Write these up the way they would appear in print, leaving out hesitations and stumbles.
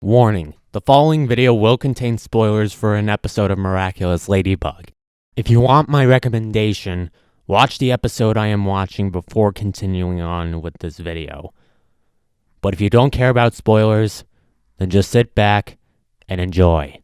Warning, the following video will contain spoilers for an episode of Miraculous Ladybug. If you want my recommendation, watch the episode I am watching before continuing on with this video. But if you don't care about spoilers, then just sit back and enjoy.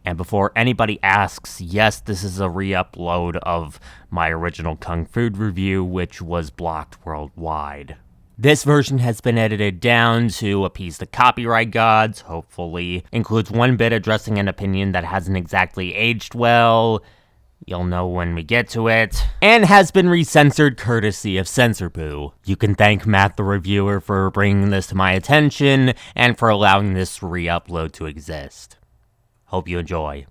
And before anybody asks, yes, this is a re-upload of my original Kung Fu review, which was blocked worldwide. This version has been edited down to appease the copyright gods, hopefully. Includes one bit addressing an opinion that hasn't exactly aged well. You'll know when we get to it. And has been recensored courtesy of CensorBoo. You can thank Matt the reviewer for bringing this to my attention and for allowing this re-upload to exist. Hope you enjoy.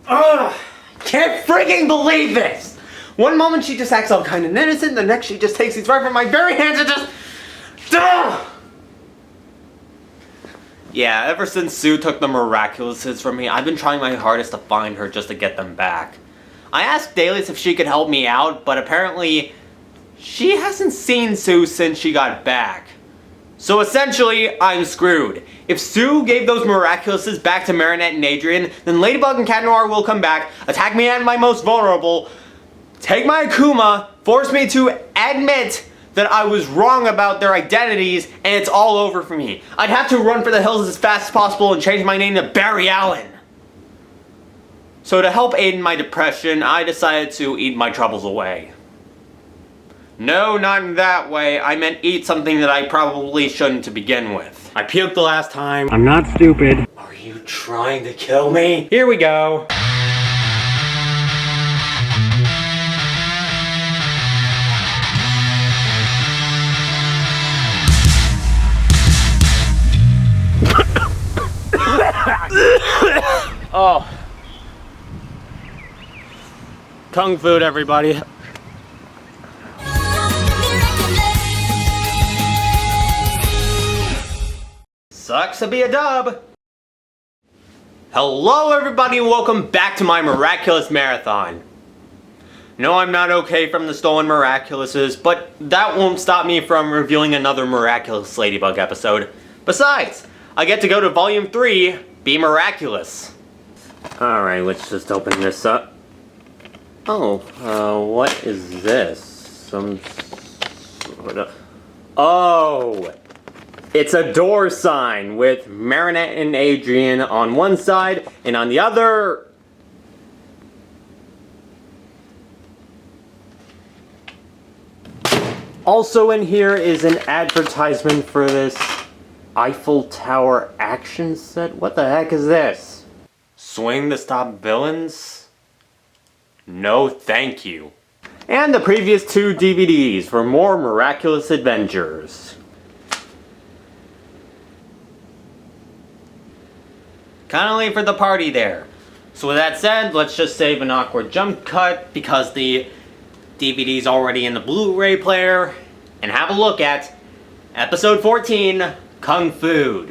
Ugh! Can't freaking believe this! One moment she just acts all kind and innocent, the next she just takes these right from my very hands and just... Ugh! Yeah, ever since Sue took the Miraculouses from me, I've been trying my hardest to find her just to get them back. I asked Dailies if she could help me out, but apparently she hasn't seen Sue since she got back. So essentially, I'm screwed. If Sue gave those Miraculouses back to Marinette and Adrian, then Ladybug and Cat Noir will come back, attack me at my most vulnerable, take my Akuma, force me to admit that I was wrong about their identities, and it's all over for me. I'd have to run for the hills as fast as possible and change my name to Barry Allen. So to help aid in my depression, I decided to eat my troubles away. No, not in that way. I meant eat something that I probably shouldn't to begin with. I puked the last time. I'm not stupid. Are you trying to kill me? Here we go. Oh. Kung Fu, everybody. Sucks to be a dub. Hello everybody and welcome back to my Miraculous Marathon. No, I'm not okay from the stolen Miraculouses, but that won't stop me from reviewing another Miraculous Ladybug episode. Besides, I get to go to Volume 3, Be Miraculous. Alright, let's just open this up. Oh, what is this? Some sort of... Oh! It's a door sign with Marinette and Adrian on one side, and on the other... Also in here is an advertisement for this Eiffel Tower action set. What the heck is this? Swing to stop villains? No thank you. And the previous 2 DVDs for more Miraculous adventures. Kinda late for the party there. So with that said, let's just save an awkward jump cut because the DVD's already in the Blu-ray player and have a look at episode 14, Kung Fu.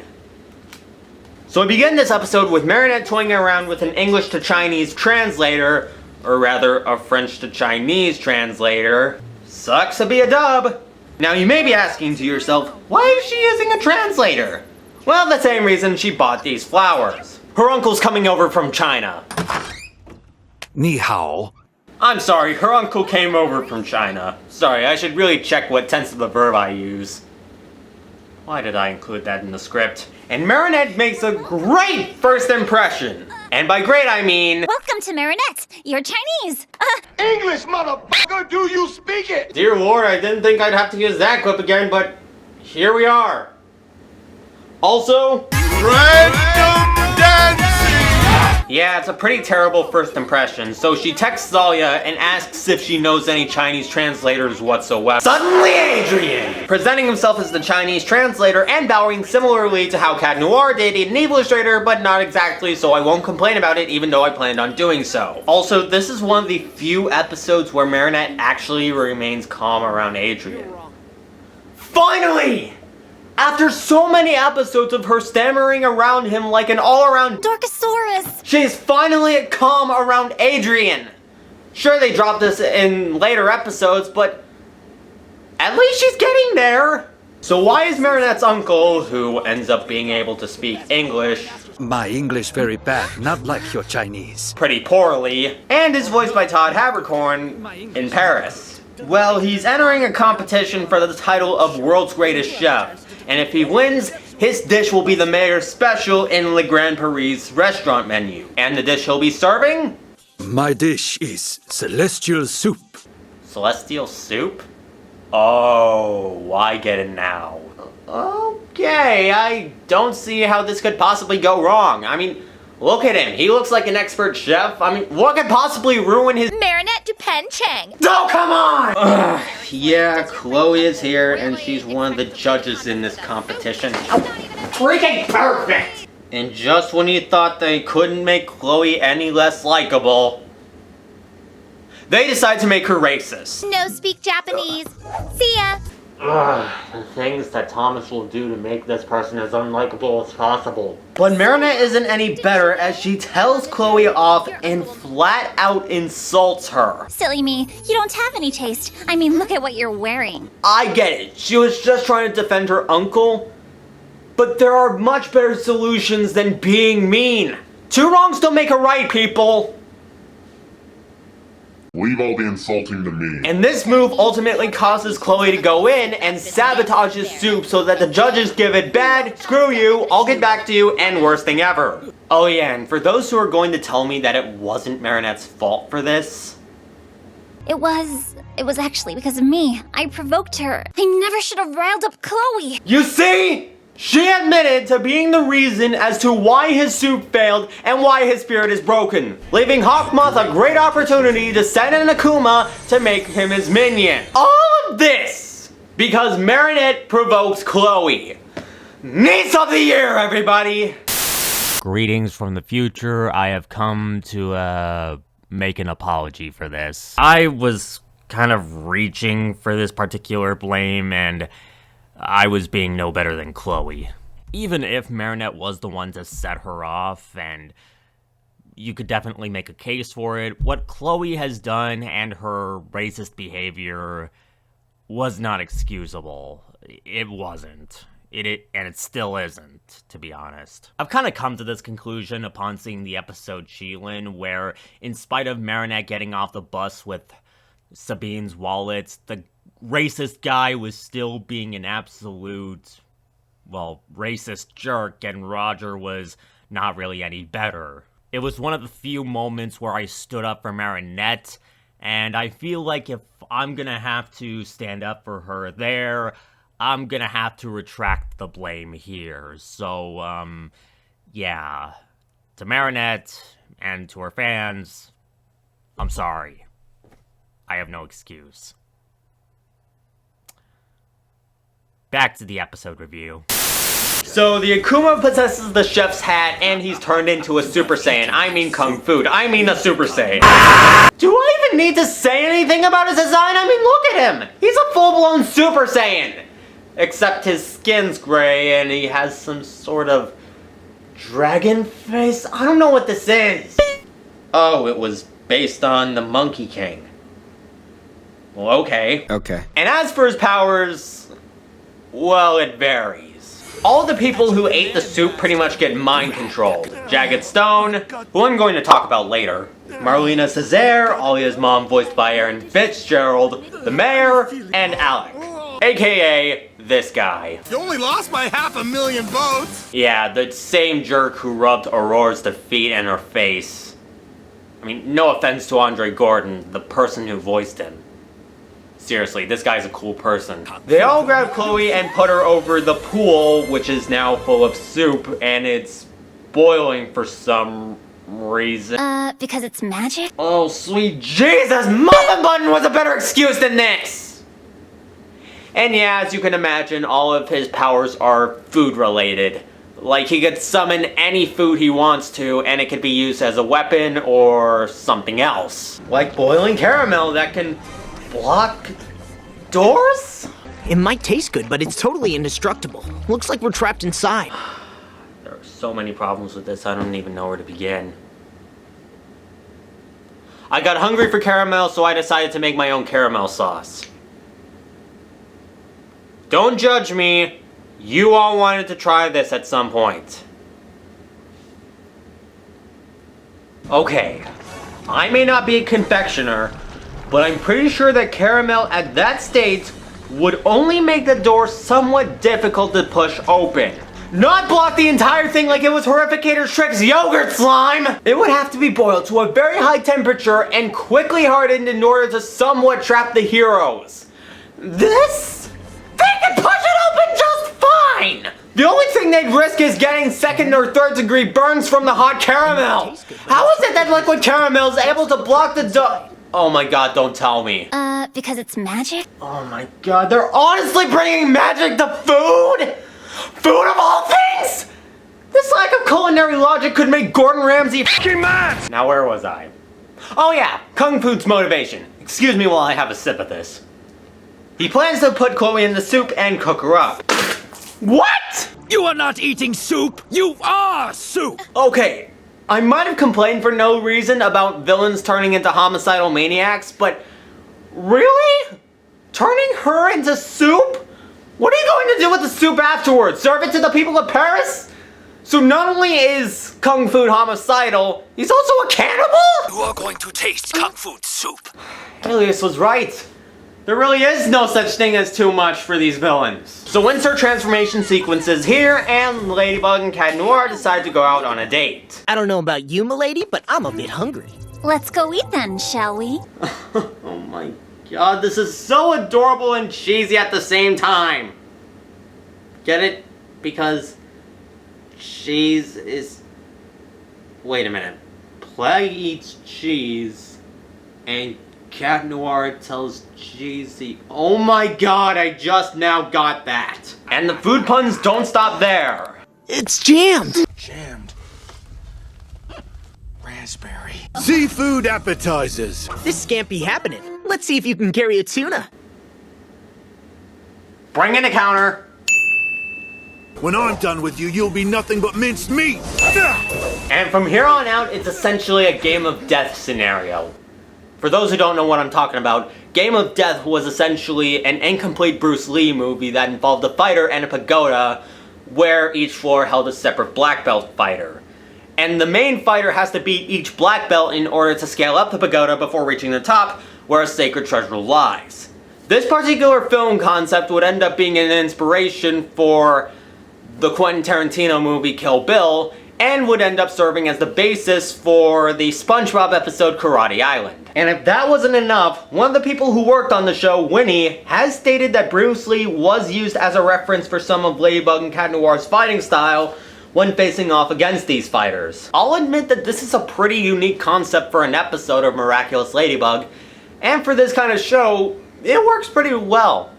So we begin this episode with Marinette toying around with an English to Chinese translator, or rather a French to Chinese translator. Sucks to be a dub. Now you may be asking to yourself, why is she using a translator? Well, the same reason she bought these flowers. Her uncle's coming over from China. Ni hao. I'm sorry, her uncle came over from China. Sorry, I should really check what tense of the verb I use. Why did I include that in the script? And Marinette makes a great first impression. And by great I mean... Welcome to Marinette. You're Chinese. English, motherfucker, do you speak it? Dear Lord, I didn't think I'd have to use that clip again, but here we are. Also... Random dancing! Yeah, it's a pretty terrible first impression, so she texts Zalia and asks if she knows any Chinese translators whatsoever. Suddenly Adrian! Presenting himself as the Chinese translator and bowing similarly to how Cat Noir did in Illustrator, but not exactly, so I won't complain about it even though I planned on doing so. Also, this is one of the few episodes where Marinette actually remains calm around Adrian. Finally! After so many episodes of her stammering around him like an all-around Dorkosaurus. she's finally at calm around Adrian. Sure, they dropped this in later episodes, but at least she's getting there. So why is Marinette's uncle, who ends up being able to speak English My English very bad, not like your Chinese. pretty poorly, and is voiced by Todd Habercorn in Paris? Well, he's entering a competition for the title of World's Greatest Chef, and if he wins, his dish will be the mayor's special in Le Grand Paris restaurant menu. And the dish he'll be serving? My dish is celestial soup. Celestial soup? Oh, I get it now. Okay, I don't see how this could possibly go wrong. I mean, look at him. He looks like an expert chef. I mean, what could possibly ruin his... Marinette Dupin Cheng. Oh, come on! Yeah, Chloe is here, and she's one of the judges in this competition. Freaking perfect! And just when you thought they couldn't make Chloe any less likable, they decide to make her racist. No speak Japanese. See ya. The things that Thomas will do to make this person as unlikable as possible. But Marinette isn't any better as she tells Chloe off and flat out insults her. Silly me. You don't have any taste. I mean, look at what you're wearing. I get it. She was just trying to defend her uncle. But there are much better solutions than being mean. Two wrongs don't make a right, people. Leave all the insulting to me. And this move ultimately causes Chloe to go in and sabotages Soup so that the judges give it bad, screw you, I'll get back to you, and worst thing ever. Oh yeah, and for those who are going to tell me that it wasn't Marinette's fault for this, It was actually because of me. I provoked her. I never should have riled up Chloe. you see? She admitted to being the reason as to why his soup failed and why his spirit is broken, leaving Hawkmoth a great opportunity to send an Akuma to make him his minion. All of this because Marinette provokes Chloe. Niece of the year, everybody! Greetings from the future. I have come to make an apology for this. I was kind of reaching for this particular blame, and I was being no better than Chloe. Even if Marinette was the one to set her off, and you could definitely make a case for it, what Chloe has done and her racist behavior was not excusable. It wasn't. And it still isn't, to be honest. I've kind of come to this conclusion upon seeing the episode Chilin, where in spite of Marinette getting off the bus with Sabine's wallets, the racist guy was still being an absolute, well, racist jerk, and Roger was not really any better. It was one of the few moments where I stood up for Marinette, and I feel like if I'm gonna have to stand up for her there, I'm gonna have to retract the blame here. So, yeah. To Marinette and to her fans, I'm sorry. I have no excuse. Back to the episode review. So the Akuma possesses the chef's hat and he's turned into a Super Saiyan. I mean Kung Fu. I mean a Super Saiyan. Do I even need to say anything about his design? I mean, look at him. He's a full-blown Super Saiyan. Except his skin's gray and he has some sort of dragon face. I don't know what this is. Oh, it was based on the Monkey King. Well, okay. Okay. And as for his powers, well, it varies. All the people who ate the soup pretty much get mind-controlled. Jagged Stone, who I'm going to talk about later. Marlena Cesare, Alia's mom voiced by Aaron Fitzgerald, the mayor, and Alec, aka this guy. You only lost by 500,000 votes. Yeah, the same jerk who rubbed Aurora's defeat in her face. I mean, no offense to Andre Gordon, the person who voiced him. Seriously, this guy's a cool person. They all grab Chloe and put her over the pool, which is now full of soup, and it's boiling for some reason. Because it's magic? Oh, sweet Jesus, Muffin Button was a better excuse than this! And yeah, as you can imagine, all of his powers are food-related. Like, he could summon any food he wants to, and it could be used as a weapon or something else. Like boiling caramel that can block doors? It might taste good, but it's totally indestructible. Looks like we're trapped inside. There are so many problems with this, I don't even know where to begin. I got hungry for caramel, so I decided to make my own caramel sauce. Don't judge me. You all wanted to try this at some point. Okay, I may not be a confectioner, but I'm pretty sure that caramel at that state would only make the door somewhat difficult to push open. Not block the entire thing like it was Horrificator Shrek's yogurt slime! It would have to be boiled to a very high temperature and quickly hardened in order to somewhat trap the heroes. This? They can push it open just fine! The only thing they'd risk is getting second or third degree burns from the hot caramel! How is it that liquid caramel is able to block the door? Oh my god, don't tell me. Because it's magic? Oh my god, they're honestly bringing magic to food? Food of all things? This lack of culinary logic could make Gordon Ramsay f***ing mad! Now where was I? Oh yeah, Kung Fu's motivation. Excuse me while I have a sip of this. He plans to put Chloe in the soup and cook her up. What?! You are not eating soup! You are soup! Okay, I might have complained for no reason about villains turning into homicidal maniacs, but really? Turning her into soup? What are you going to do with the soup afterwards? Serve it to the people of Paris? So not only is Kung Fu homicidal, he's also a cannibal? You are going to taste Kung Fu soup. Alias was right. There really is no such thing as too much for these villains. So insert transformation sequences here, and Ladybug and Cat Noir decide to go out on a date. I don't know about you, milady, but I'm a bit hungry. Let's go eat then, shall we? Oh my god, this is so adorable and cheesy at the same time. Get it? Because cheese is... Wait a minute. Plague eats cheese, and Cat Noir tells cheesy... Oh my god, I just now got that. And the food puns don't stop there. It's jammed. Jammed. Raspberry. Seafood appetizers. This can't be happening. Let's see if you can carry a tuna. Bring in the counter. When I'm done with you, you'll be nothing but minced meat. And from here on out, it's essentially a Game of Death scenario. For those who don't know what I'm talking about, Game of Death was essentially an incomplete Bruce Lee movie that involved a fighter and a pagoda, where each floor held a separate black belt fighter. And the main fighter has to beat each black belt in order to scale up the pagoda before reaching the top, where a sacred treasure lies. This particular film concept would end up being an inspiration for the Quentin Tarantino movie Kill Bill, and would end up serving as the basis for the SpongeBob episode Karate Island. And if that wasn't enough, one of the people who worked on the show, Winnie, has stated that Bruce Lee was used as a reference for some of Ladybug and Cat Noir's fighting style when facing off against these fighters. I'll admit that this is a pretty unique concept for an episode of Miraculous Ladybug, and for this kind of show, it works pretty well.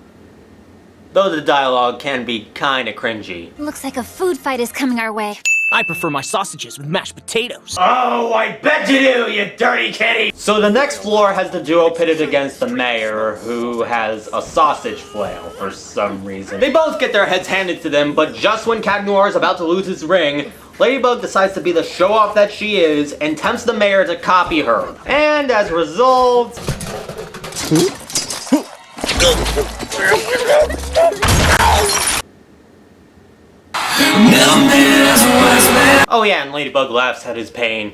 Though the dialogue can be kinda cringy. Looks like a food fight is coming our way. I prefer my sausages with mashed potatoes. Oh, I bet you do, you dirty kitty! So the next floor has the duo pitted against the mayor, who has a sausage flail for some reason. They both get their heads handed to them, but just when Cat Noir is about to lose his ring, Ladybug decides to be the show-off that she is, and tempts the mayor to copy her. And as a result... Oh yeah, and Ladybug laughs at his pain.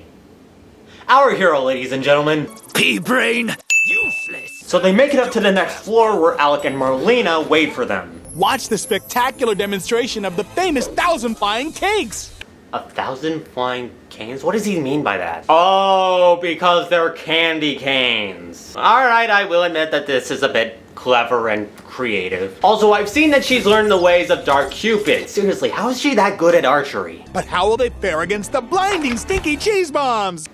Our hero, ladies and gentlemen. Pea-brain. Useless. So they make it up to the next floor where Alec and Marlena wait for them. Watch the spectacular demonstration of the famous 1,000 flying cakes! 1,000 flying canes? What does he mean by that? Oh, because they're candy canes. Alright, I will admit that this is a bit clever and creative. Also, I've seen that she's learned the ways of Dark Cupid. Seriously, how is she that good at archery? But how will they fare against the blinding stinky cheese bombs?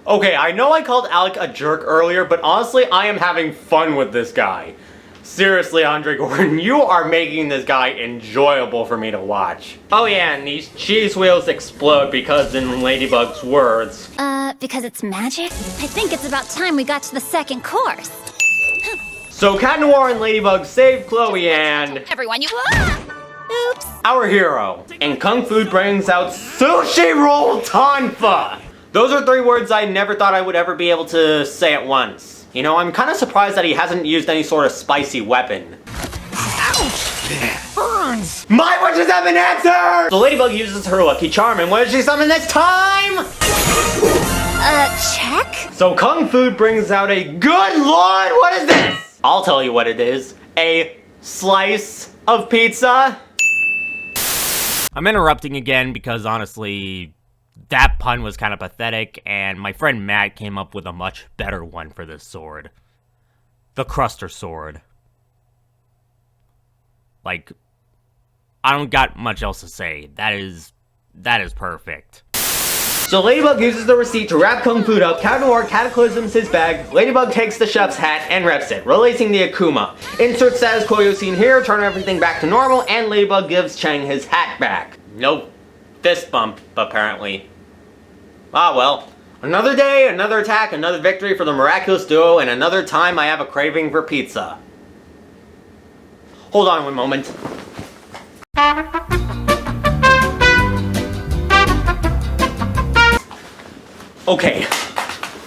Okay, I know I called Alec a jerk earlier, but honestly, I am having fun with this guy. Seriously, Andre Gordon, you are making this guy enjoyable for me to watch. Oh yeah, and these cheese wheels explode because, in Ladybug's words... Because it's magic? I think it's about time we got to the second course. So Cat Noir and Ladybug save Chloe and... Everyone, you... Oops. Our hero. And Kung Fu brings out Sushi Roll Tonfa! Those are 3 words I never thought I would ever be able to say at once. You know, I'm kind of surprised that he hasn't used any sort of spicy weapon. Chinese! My wishes have been answered! So Ladybug uses her lucky charm, and what does she summon this time? Check? So Kung Food brings out a good lord, what is this? I'll tell you what it is. A slice of pizza. I'm interrupting again because honestly, that pun was kind of pathetic, and my friend Matt came up with a much better one for this sword. The Cruster Sword. Like, I don't got much else to say. That is perfect. So Ladybug uses the receipt to wrap Kung Food up, Captain War cataclysms his bag, Ladybug takes the chef's hat and reps it, releasing the Akuma. Insert status quo scene here, turn everything back to normal, and Ladybug gives Cheng his hat back. No fist bump, apparently. Ah well. Another day, another attack, another victory for the Miraculous duo, and another time I have a craving for pizza. Hold on one moment. Okay,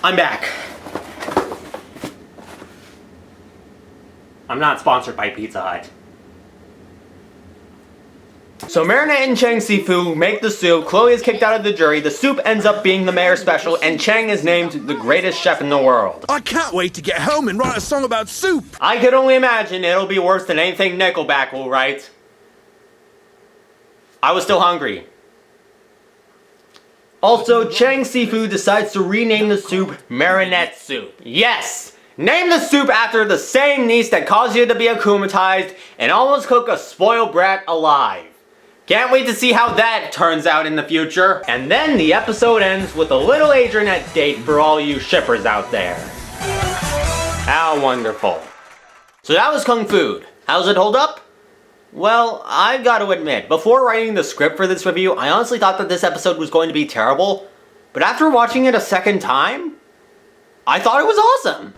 I'm back. I'm not sponsored by Pizza Hut. So Marinette and Cheng Sifu make the soup, Chloe is kicked out of the jury, the soup ends up being the mayor's special, and Cheng is named the greatest chef in the world. I can't wait to get home and write a song about soup. I could only imagine it'll be worse than anything Nickelback will write. I was still hungry. Also, Cheng Sifu decides to rename the soup Marinette Soup. Yes! Name the soup after the same niece that caused you to be akumatized and almost cook a spoiled brat alive. Can't wait to see how that turns out in the future. And then the episode ends with a little Adrianette date for all you shippers out there. How wonderful. So that was Kung Food. How's it hold up? Well, I've got to admit, before writing the script for this review, I honestly thought that this episode was going to be terrible. But after watching it a second time, I thought it was awesome.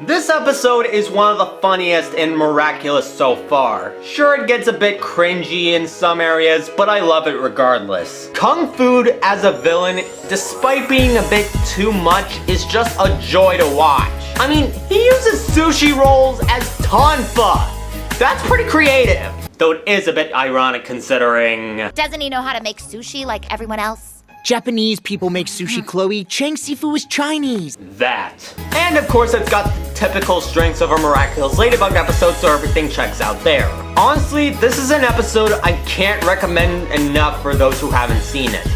This episode is one of the funniest in Miraculous so far. Sure, it gets a bit cringy in some areas, but I love it regardless. Kung Food as a villain, despite being a bit too much, is just a joy to watch. I mean, he uses sushi rolls as tonfa. That's pretty creative. Though it is a bit ironic considering... Doesn't he know how to make sushi like everyone else? Japanese people make sushi, Chloe. Cheng Sifu is Chinese. That. And of course it's got the typical strengths of a Miraculous Ladybug episode, so everything checks out there. Honestly, this is an episode I can't recommend enough for those who haven't seen it.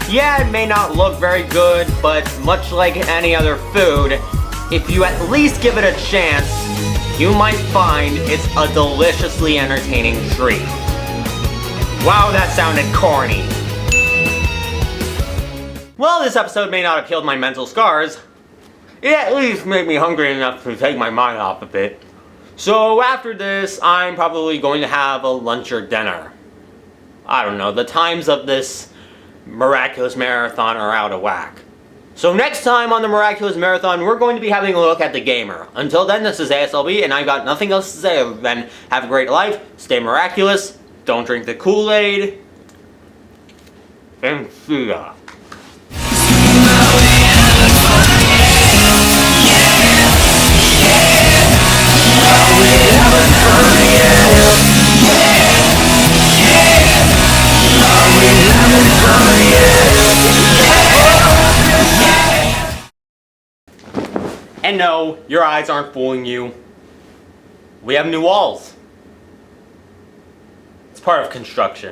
Yeah, it may not look very good, but much like any other food, if you at least give it a chance, you might find it's a deliciously entertaining treat. Wow, that sounded corny. Well, this episode may not have healed my mental scars, it at least made me hungry enough to take my mind off of it. So after this, I'm probably going to have a lunch or dinner. I don't know, the times of this Miraculous Marathon are out of whack. So next time on the Miraculous Marathon, we're going to be having a look at the gamer. Until then, this is ASLB, and I've got nothing else to say other than have a great life, stay miraculous, don't drink the Kool-Aid, and see ya. And no, your eyes aren't fooling you. We have new walls. It's part of construction.